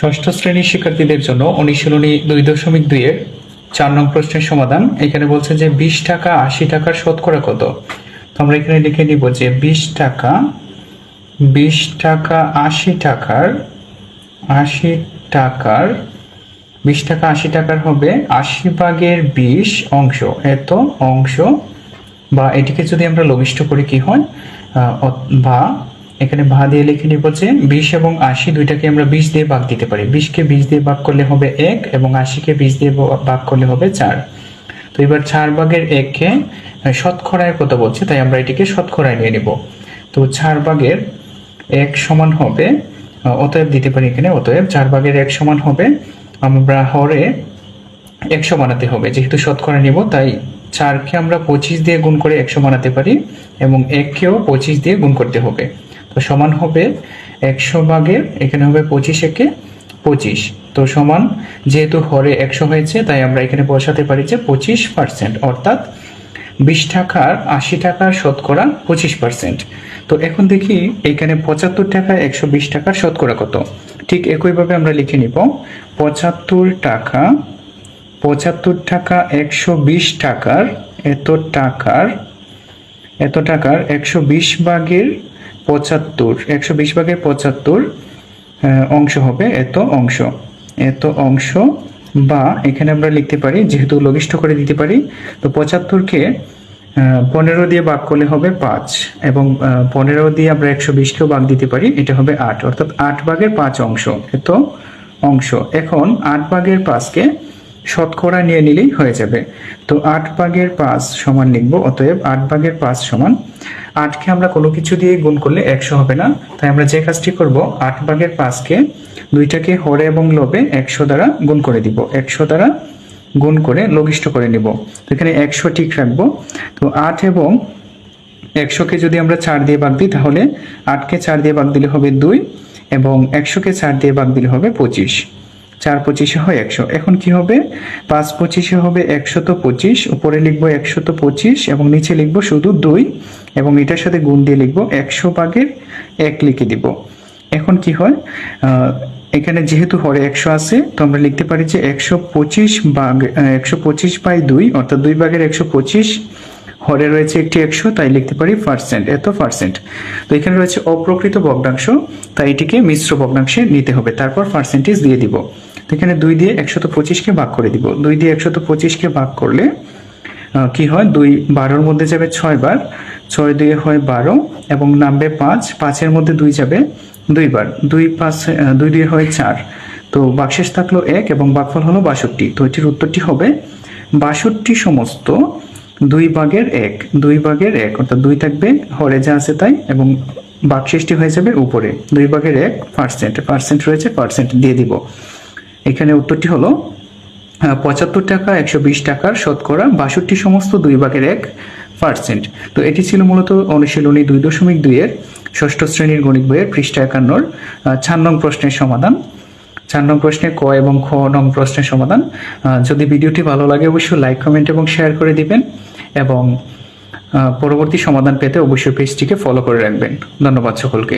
ষষ্ঠ শ্রেণীর শিক্ষার্থীদের জন্য অনুশীলনী 2.2 এর 4 নং প্রশ্নের সমাধান। এখানে বলছে যে 20 টাকা 80 টাকার শতকরা কত। তো আমরা এখানে লিখে নিব যে 20 টাকা 80 টাকার 20 টাকা 80 টাকার হবে 80 ভাগের 20 অংশ, এত অংশ। বা এটিকে যদি আমরা লঘিষ্ঠ করি কি হয়, বা এখানে ভা দিয়ে লিখে নিব যে 20 এবং 80 দুইটাকে আমরা 20 দিয়ে ভাগ দিতে পারি। 20 কে 20 দিয়ে ভাগ করলে হবে 1 এবং 80 কে 20 দিয়ে ভাগ করলে হবে 4। তো এবার 4 ভাগের 1 কে শতকরায় কত বলছে, তাই আমরা এটিকে শতকরায় নিয়ে নিব। তো 4 ভাগের 1 সমান হবে, অতএব দিতে পারি এখানে, অতএব 4 ভাগের 1 সমান হবে, আমরা হরে 100 বানাতে হবে, যেহেতু শতকরা নিব তাই 4 কে আমরা 25 দিয়ে গুণ করে 100 বানাতে পারি এবং 1 কেও 25 দিয়ে গুণ করতে হবে। তো সমান হবে 100 ভাগের, এখানে হবে 25 একে 25। তো সমান, যেহেতু হরে 100 হয়েছে তাই আমরা এখানে বসাতে পারি যে 25%, অর্থাৎ 20 টাকার 80 টাকার শতকরা 25%। তো এখন দেখি এখানে 75 টাকা 120 টাকার শতকরা কত। ঠিক একইভাবে আমরা লিখে নিব 75 টাকা 120 টাকার এত টাকার 120 ভাগের 75 অংশ হবে এত অংশ। বা এখানে আমরা লিখতে পারি, যেহেতু লঘিষ্ঠ করে দিতে পারি, তো 75 কে 15 দিয়ে ভাগ করলে হবে 5 এবং 15 দিয়ে আমরা 120 কেও ভাগ দিতে পারি, এটা হবে 8, অর্থাৎ 8 ভাগের 5 অংশ, এত অংশ। এখন 8 ভাগের 5 কে শতকরা নিয়ে নিলেই হয়ে যাবে। তো 8 ভাগের 5 সমান লিখবো, অতএব 8 ভাগের 5 সমান, 8 কে আমরা কোনো কিছু দিয়ে গুণ করলে 100 হবে না, তাই আমরা যে কাজটি করব, 8 ভাগের 5 কে দুইটাকে হরে এবং লবে 100 দ্বারা গুণ করে দিব, 100 দ্বারা গুণ করে লঘিষ্ঠ করে নিব। তো এখানে 100 ঠিক রাখবো। তো 8 এবং 100 কে যদি আমরা 4 দিয়ে ভাগ দিই, তাহলে 8 কে 4 দিয়ে ভাগ দিলে হবে 2 এবং 100 কে 4 দিয়ে ভাগ দিলে হবে 25। 4 25 হয় 100। এখন কি হবে, 5 25 হবে 125, উপরে লিখবো 125 এবং নিচে লিখবো শুধু 2 এবং এটার সাথে গুণ দিয়ে লিখবো 100 ভাগের 1 লিখে দিব। এখন কি হয়, এখানে যেহেতু হরে 100 আছে, তো আমরা লিখতে পারি যে 125 বাই 2, অর্থাৎ 2 ভাগের 125, হরে রয়েছে একটি 100, তাই লিখতে পারি পার্সেন্ট, এত পার্সেন্ট। তো এখানে রয়েছে অপ্রকৃত ভগ্নাংশ, তাই এটিকে মিশ্র ভগ্নাংশে নিতে হবে, তারপর পার্সেন্টেজ দিয়ে দিব। তো এখানে 2 দিয়ে 125 কে ভাগ করে দিব। 2 দিয়ে 125 কে ভাগ করলে কি হয়, 2 12-র মধ্যে যাবে 6 বার, 6 2 হয় 12 এবং নামবে 5, 5-এর মধ্যে 2 যাবে 2 বার, 2 2 হয় 4। তো বাক্সেস থাকলো 1 এবং ভাগফল হলো 62। তো এটির উত্তরটি হবে 62 সমস্ত 2 ভাগের 1, অর্থাৎ 2 থাকবে হরে যা আছে তাই এবং বাক্সেসটি হয়ে যাবে উপরে 2 ভাগের 1 পার্সেন্ট রয়েছে, পার্সেন্ট দিয়ে দিব। এখানে উত্তরটি হলো 75 টাকা 120 টাকার শতকরা 62 সমস্ত 2 ভাগের 1%। তো এটি ছিল মূলত অনুশীলনী 2.2 এর ষষ্ঠ শ্রেণীর গণিত বইয়ের পৃষ্ঠা 51 4 নং প্রশ্নের সমাধান। 4 নং প্রশ্নে ক এবং খ নং প্রশ্নের সমাধান। যদি ভিডিওটি ভালো লাগে অবশ্যই লাইক, কমেন্ট এবং শেয়ার করে দিবেন এবং পরবর্তী সমাধান পেতে অবশ্যই পেজটিকে ফলো করে রাখবেন। ধন্যবাদ সকলকে।